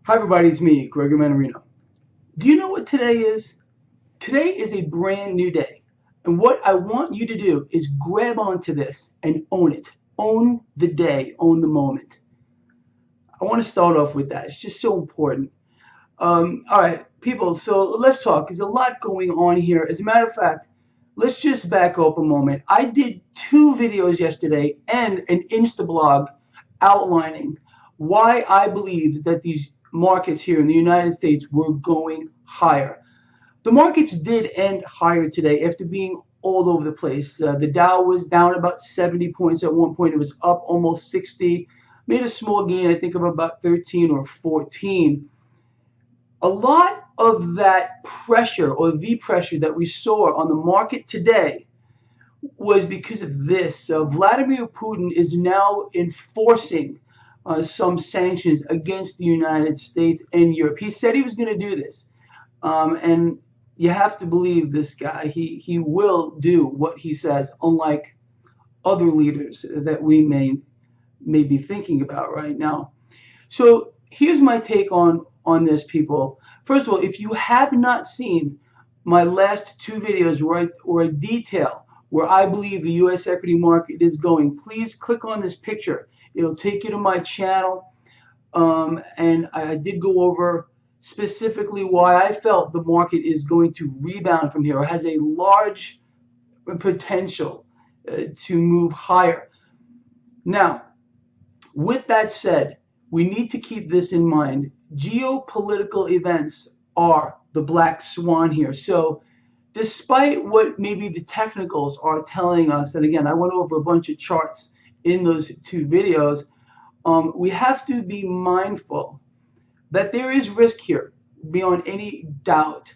Hi everybody, it's me, Greg Mannarino. Do you know what today is? Today is a brand new day. And what I want you to do is grab onto this and own it. Own the day, own the moment. I want to start off with that. It's just so important. All right, people, so let's talk. There's a lot going on here. As a matter of fact, let's just back up a moment. I did 2 videos yesterday and an Insta blog outlining why I believed that these markets here in the United States were going higher. The markets did end higher today after being all over the place. The Dow was down about 70 points at one point. It was up almost 60. Made a small gain, I think, of about 13 or 14. A lot of that pressure or the pressure that we saw on the market today was because of this. Vladimir Putin is now enforcing some sanctions against the United States and Europe. He said he was going to do this. And you have to believe this guy. He will do what he says, unlike other leaders that we may be thinking about right now. So here's my take on this, people. First of all, if you have not seen my last 2 videos where I detail where I believe the U.S. equity market is going, please click on this picture. It'll take you to my channel. And I did go over specifically why I felt the market is going to rebound from here or has a large potential to move higher. Now, with that said, we need to keep this in mind. Geopolitical events are the black swan here. So despite what maybe the technicals are telling us, and again, I went over a bunch of charts in those 2 videos, we have to be mindful that there is risk here beyond any doubt.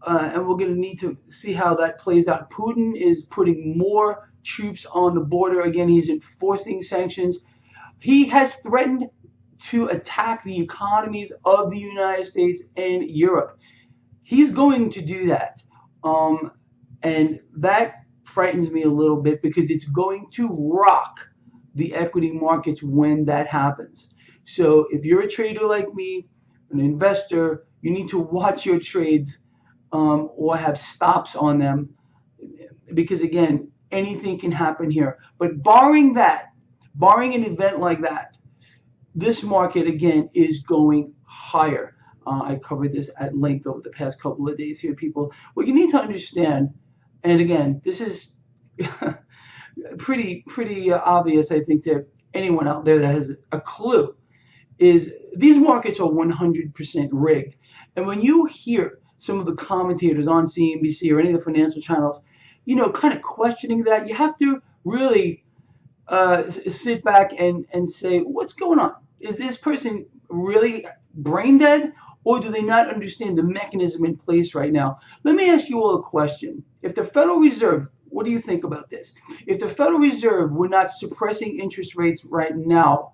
And we're going to need to see how that plays out. Putin is putting more troops on the border. Again, he's enforcing sanctions. He has threatened to attack the economies of the United States and Europe. He's going to do that. And that frightens me a little bit because it's going to rock the equity markets when that happens. So if you're a trader like me, an investor, you need to watch your trades or have stops on them because, again, anything can happen here. But barring that, barring an event like that, this market, again, is going higher. I covered this at length over the past couple of days here, people. What you need to understand, and again, this is pretty obvious, I think, to anyone out there that has a clue, is these markets are 100% rigged. And when you hear some of the commentators on CNBC or any of the financial channels, kind of questioning that, you have to really sit back and say, what's going on? Is this person really brain dead, or do they not understand the mechanism in place right now? Let me ask you all a question. If the Federal Reserve, what do you think about this? If the Federal Reserve were not suppressing interest rates right now,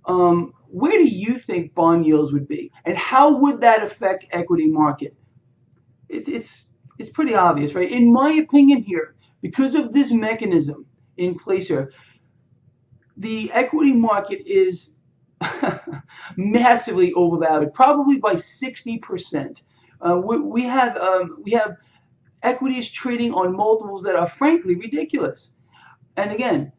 where do you think bond yields would be? And how would that affect equity market? It's pretty obvious, right? In my opinion here, because of this mechanism in place here, the equity market is massively overvalued, probably by 60%. We have equities trading on multiples that are frankly ridiculous. And again,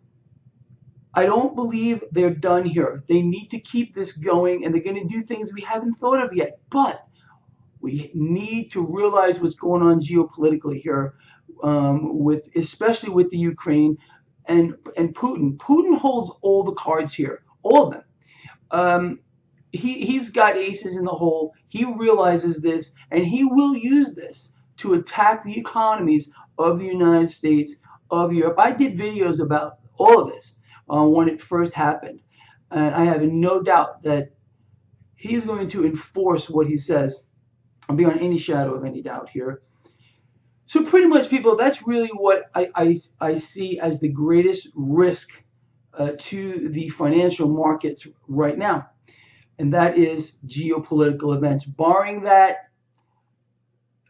I don't believe they're done here. They need to keep this going, and they're going to do things we haven't thought of yet. But we need to realize what's going on geopolitically here, especially with the Ukraine and Putin. Putin holds all the cards here, all of them. He's got aces in the hole. He realizes this, and he will use this to attack the economies of the United States, of Europe. I did videos about all of this when it first happened, and I have no doubt that he's going to enforce what he says, beyond any shadow of any doubt here. So pretty much, people, that's really what I see as the greatest risk to the financial markets right now, and that is geopolitical events. Barring that,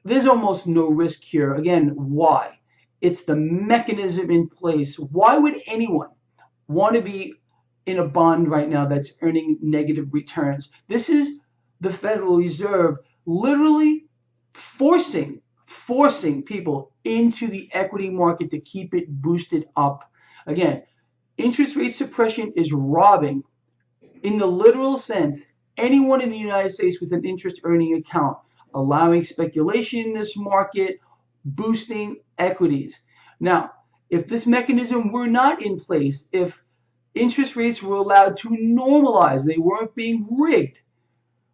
there's almost no risk here. Again, why? It's the mechanism in place. Why would anyone want to be in a bond right now that's earning negative returns? This is the Federal Reserve literally forcing people into the equity market to keep it boosted up. Again, interest rate suppression is robbing, in the literal sense, anyone in the United States with an interest earning account, allowing speculation in this market, boosting equities. Now, if this mechanism were not in place, if interest rates were allowed to normalize, they weren't being rigged,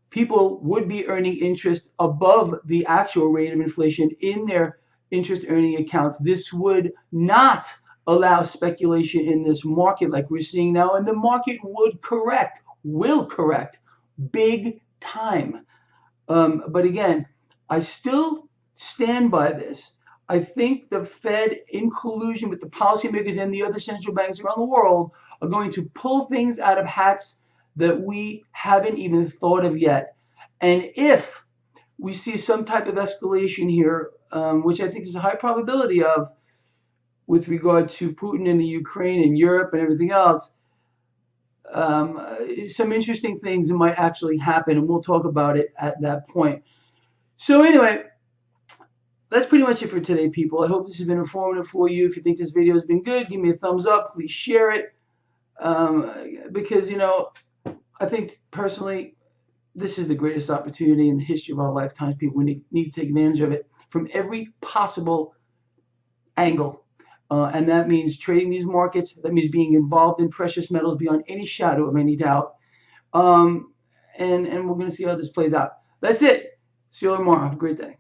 people would be earning interest above the actual rate of inflation in their interest earning accounts. This would not allow speculation in this market like we're seeing now, and the market will correct big time. But again, I still stand by this. I think the Fed, in collusion with the policymakers and the other central banks around the world, are going to pull things out of hats that we haven't even thought of yet. And if we see some type of escalation here, which I think is a high probability of, with regard to Putin and the Ukraine and Europe and everything else, some interesting things might actually happen, and we'll talk about it at that point. So anyway, that's pretty much it for today, people. I hope this has been informative for you. If you think this video has been good, give me a thumbs up. Please share it, because, you know, I think personally, this is the greatest opportunity in the history of our lifetimes. People need to take advantage of it from every possible angle. And that means trading these markets. That means being involved in precious metals beyond any shadow of any doubt. And we're going to see how this plays out. That's it. See you tomorrow. Have a great day.